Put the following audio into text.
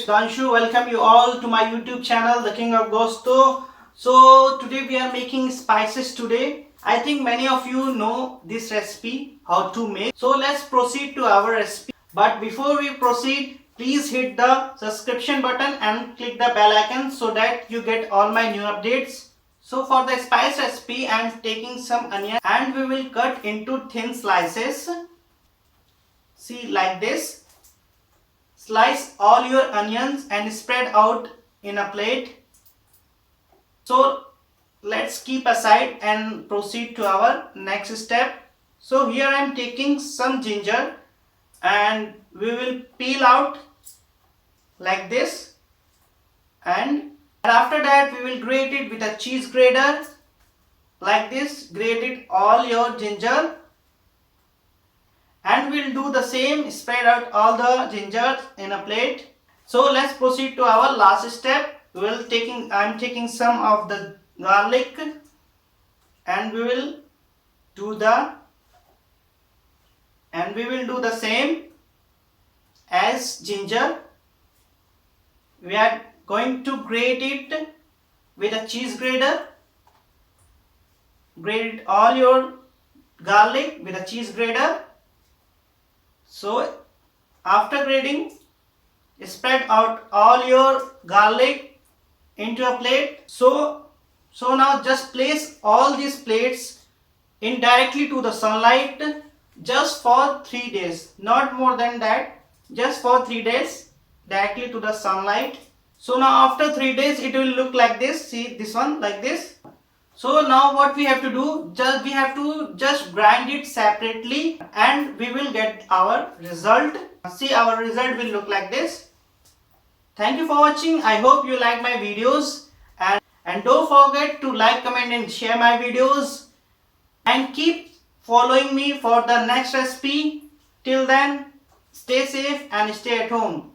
Sudhanshu. Welcome you all to my YouTube channel, The King of Gosto. So today we are making spices today. I think many of you know this recipe, how to make. So let's proceed to our recipe. But before we proceed, please hit the subscription button and click the bell icon so that you get all my new updates. So for the spice recipe, I am taking some onion and we will cut into thin slices. See, like this. Slice all your onions and spread out in a plate. So let's keep aside and proceed to our next step. So here I am taking some ginger and we will peel out like this, and after that we will grate it with a cheese grater like this. Grate it all your ginger. And we'll do the same, spread out all the ginger in a plate. So let's proceed to our last step. I'm taking some of the garlic and we will do the same as ginger. We are going to grate it with a cheese grater. Grate it all your garlic with a cheese grater. So after grating, spread out all your garlic into a plate. So now just place all these plates indirectly to the sunlight just for 3 days, not more than that, just for 3 days directly to the sunlight. So now after 3 days it will look like this. See this one, like this. So now what we have to do, we have to grind it separately and we will get our result. See, our result will look like this. Thank you for watching. I hope you like my videos, and don't forget to like, comment and share my videos, and keep following me for the next recipe. Till then, stay safe and stay at home.